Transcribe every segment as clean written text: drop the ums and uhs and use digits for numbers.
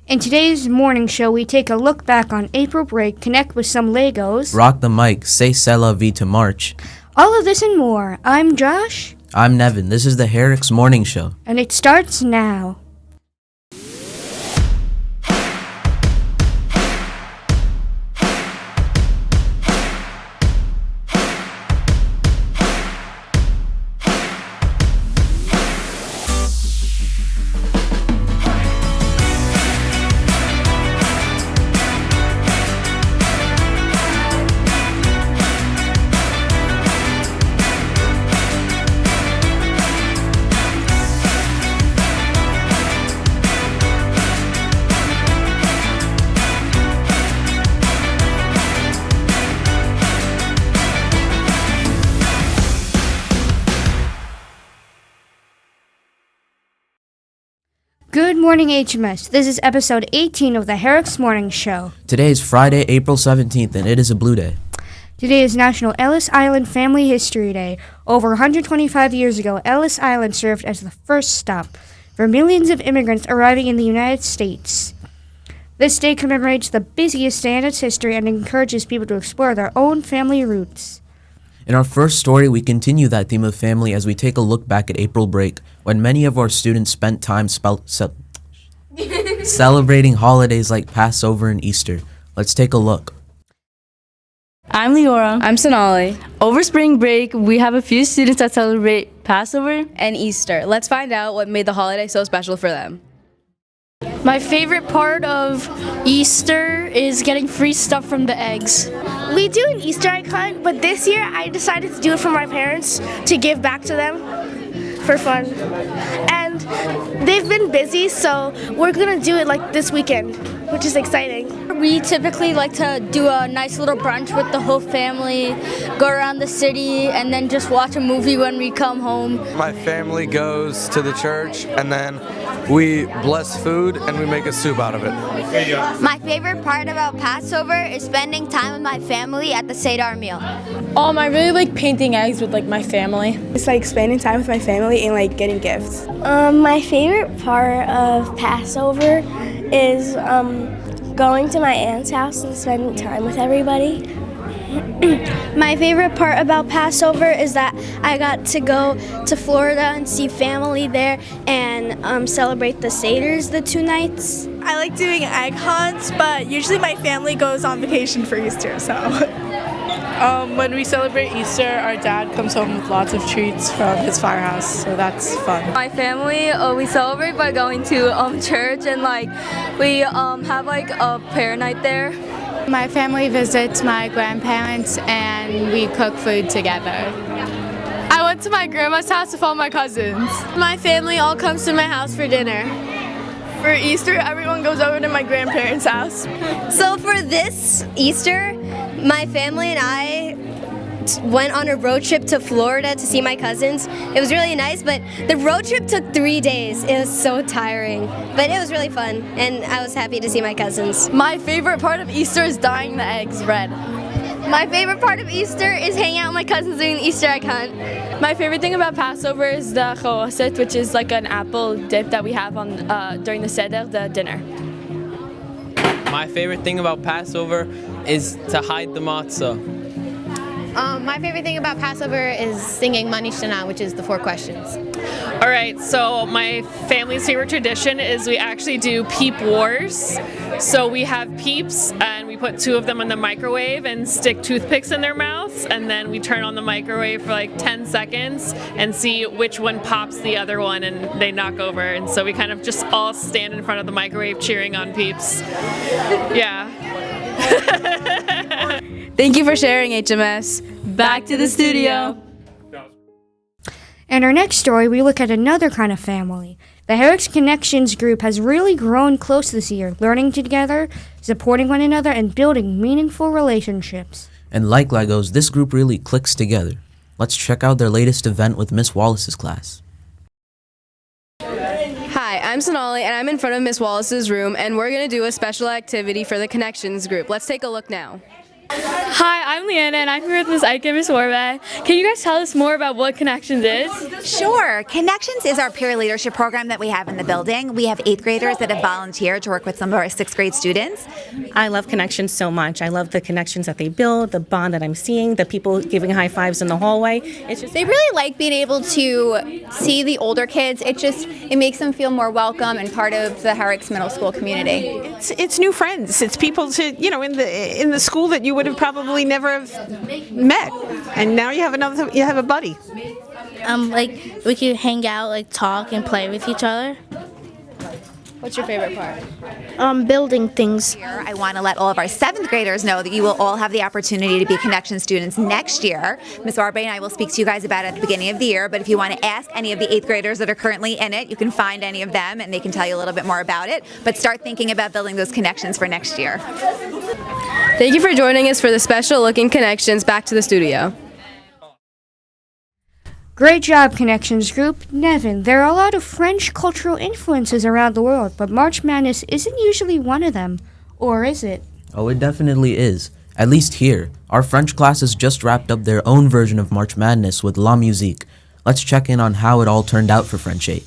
In today's morning show, we take a look back on April break, connect with some Legos, rock the mic, say c'est la vie to March. All of this and more. I'm Josh. I'm Nevin. This is the Herricks Morning Show. And it starts now. Good morning, HMS. This is episode 18 of the Herricks Morning Show. Today is Friday, April 17th, and it is a blue day. Today is National Ellis Island Family History Day. Over 125 years ago, Ellis Island served as the first stop for millions of immigrants arriving in the United States. This day commemorates the busiest day in its history and encourages people to explore their own family roots. In our first story, we continue that theme of family as we take a look back at April break, when many of our students spent time celebrating holidays like Passover and Easter. Let's take a look. I'm Leora. I'm Sonali. Over spring break, we have a few students that celebrate Passover And Easter. Let's find out what made the holiday so special for them. My favorite part of Easter is getting free stuff from the eggs. We do an Easter egg hunt, but this year I decided to do it for my parents to give back to them for fun. And they've been busy, so we're gonna do it like this weekend, which is exciting. We typically like to do a nice little brunch with the whole family, go around the city, and then just watch a movie when we come home. My family goes to the church, and then we bless food and we make a soup out of it. My favorite part about Passover is spending time with my family at the Seder meal. I really like painting eggs with my family. It's like spending time with my family and getting gifts. My favorite part of Passover is going to my aunt's house and spending time with everybody. My favorite part about Passover is that I got to go to Florida and see family there and celebrate the Seders the 2 nights. I like doing egg hunts, but usually my family goes on vacation for Easter, so. When we celebrate Easter, our dad comes home with lots of treats from his firehouse, so that's fun. My family, we celebrate by going to church and we have a prayer night there. My family visits my grandparents and we cook food together. I went to my grandma's house with all my cousins. My family all comes to my house for dinner. For Easter, everyone goes over to my grandparents' house. So for this Easter, my family and I went on a road trip to Florida to see my cousins. It was really nice, but the road trip took 3 days. It was so tiring, but it was really fun, and I was happy to see my cousins. My favorite part of Easter is dyeing the eggs red. My favorite part of Easter is hanging out with my cousins doing the Easter egg hunt. My favorite thing about Passover is the choset, which is like an apple dip that we have on during the Seder, the dinner. My favorite thing about Passover is to hide the matzah. My favorite thing about Passover is singing Manie Musicale, which is the 4 questions. All right, so my family's favorite tradition is we actually do peep wars. So we have peeps and we put 2 of them in the microwave and stick toothpicks in their mouths, and then we turn on the microwave for 10 seconds and see which one pops the other one and they knock over. And so we kind of just all stand in front of the microwave cheering on peeps. Yeah. Thank you for sharing, HMS. Back to the studio. In our next story, we look at another kind of family. The Herricks Connections group has really grown close this year, learning together, supporting one another, and building meaningful relationships. And like Legos, this group really clicks together. Let's check out their latest event with Miss Wallace's class. Hi, I'm Sonali, and I'm in front of Miss Wallace's room, and we're going to do a special activity for the Connections group. Let's take a look now. Hi, I'm Leanna, and I'm here with Ms. Ike and Ms. Warbeck. Can you guys tell us more about what Connections is? Sure. Connections is our peer leadership program that we have in the building. We have 8th graders that have volunteered to work with some of our 6th grade students. I love Connections so much. I love the connections that they build, the bond that I'm seeing, the people giving high fives in the hallway. It's just They really like being able to see the older kids. It makes them feel more welcome and part of the Herricks Middle School community. It's new friends. It's people in the school that you would have probably never have met, and now you have a buddy. Like we could hang out, like talk and play with each other. What's your favorite part? Building things. I want to let all of our 7th graders know that you will all have the opportunity to be Connection students next year. Ms. Warbeck and I will speak to you guys about it at the beginning of the year, but if you want to ask any of the 8th graders that are currently in it, you can find any of them and they can tell you a little bit more about it. But start thinking about building those connections for next year. Thank you for joining us for the special Looking Connections. Back to the studio. Great job, Connections Group. Nevin, there are a lot of French cultural influences around the world, but March Madness isn't usually one of them. Or is it? Oh, it definitely is. At least here. Our French classes just wrapped up their own version of March Madness with La Musique. Let's check in on how it all turned out for French 8.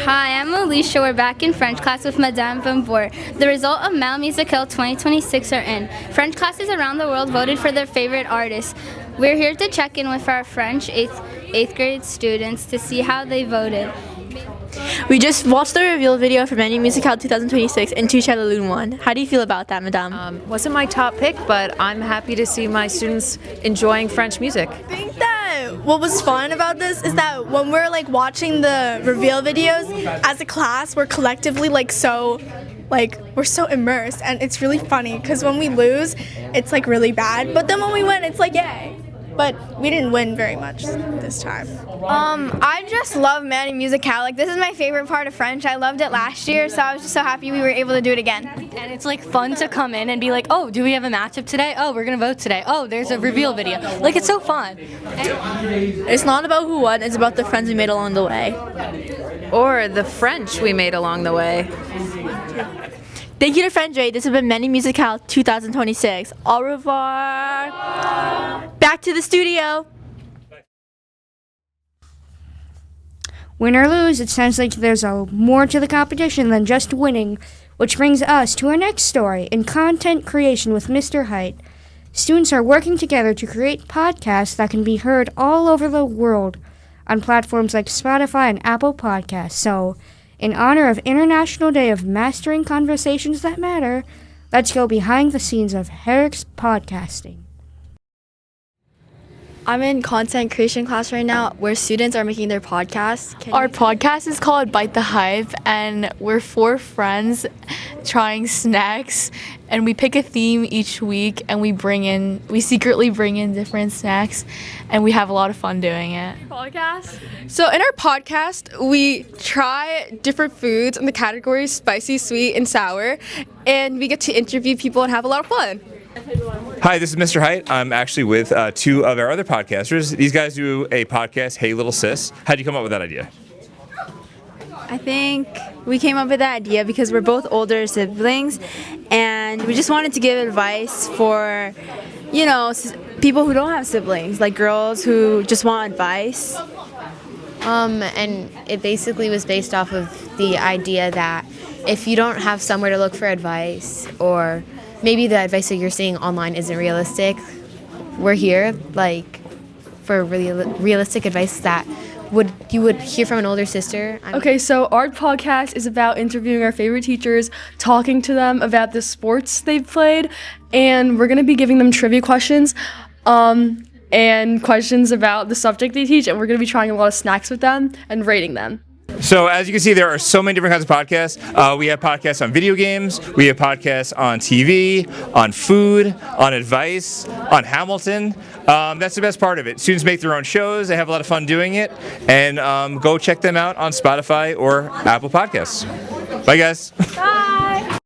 Hi, I'm Alicia. We're back in French class with Madame Van Voort. The result of Manie Musicale 2026 are in. French classes around the world voted for their favorite artists. We're here to check in with our French 8th grade students to see how they voted. We just watched the reveal video for Manie Musicale 2026 and Tu Chat Lune won. How do you feel about that, Madame? Wasn't my top pick, but I'm happy to see my students enjoying French music. I think that what was fun about this is that when we're like watching the reveal videos as a class, we're collectively we're so immersed, and it's really funny because when we lose, it's like really bad, but then when we win, it's like yay. But we didn't win very much this time. I just love Manie Musicale. Like, this is my favorite part of French. I loved it last year, so I was just so happy we were able to do it again. And it's like fun to come in and be like, oh, do we have a matchup today? Oh, we're gonna vote today. Oh, there's a reveal video. Like, it's so fun. It's not about who won, it's about the friends we made along the way. Or the French we made along the way. Thank you to French 8. This has been Manie Musicale 2026. Au revoir. Back to the studio. Win or lose, it sounds like there's more to the competition than just winning, which brings us to our next story in content creation with Mr. Height. Students are working together to create podcasts that can be heard all over the world on platforms like Spotify and Apple Podcasts. So, in honor of International Day of Mastering Conversations That Matter, let's go behind the scenes of Herricks podcasting. I'm in content creation class right now where students are making their podcasts. Our podcast is called Bite the Hype, and we're 4 friends trying snacks, and we pick a theme each week, and we secretly bring in different snacks, and we have a lot of fun doing it. Podcast? So in our podcast, we try different foods in the categories spicy, sweet, and sour, and we get to interview people and have a lot of fun. Hi, this is Mr. Height. I'm actually with 2 of our other podcasters. These guys do a podcast, Hey Little Sis. How'd you come up with that idea? I think we came up with that idea because we're both older siblings, and we just wanted to give advice for, people who don't have siblings, like girls who just want advice. And it basically was based off of the idea that if you don't have somewhere to look for advice, or maybe the advice that you're seeing online isn't realistic, we're here for really realistic advice that you would hear from an older sister. Okay, so our podcast is about interviewing our favorite teachers, talking to them about the sports they've played, and we're going to be giving them trivia questions and questions about the subject they teach, and we're going to be trying a lot of snacks with them and rating them. So as you can see, there are so many different kinds of podcasts. We have podcasts on video games, we have podcasts on TV, on food, on advice, on Hamilton. That's the best part of it. Students make their own shows, they have a lot of fun doing it, and go check them out on Spotify or Apple Podcasts. Bye guys. Bye.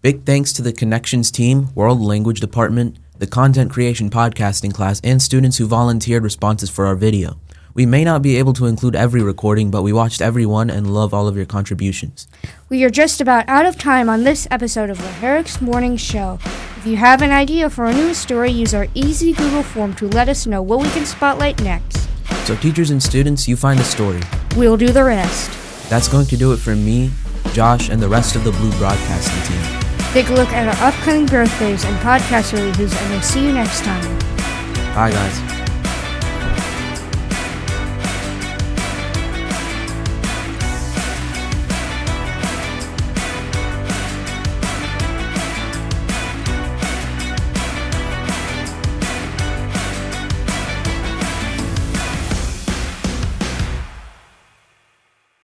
Big thanks to the Connections team, World Language Department, the Content Creation Podcasting class, and students who volunteered responses for our video. We may not be able to include every recording, but we watched every one and love all of your contributions. We are just about out of time on this episode of the Herricks Morning Show. If you have an idea for a news story, use our easy Google form to let us know what we can spotlight next. So teachers and students, you find a story. We'll do the rest. That's going to do it for me, Josh, and the rest of the Blue Broadcasting team. Take a look at our upcoming birthdays and podcast releases, and we'll see you next time. Bye, guys.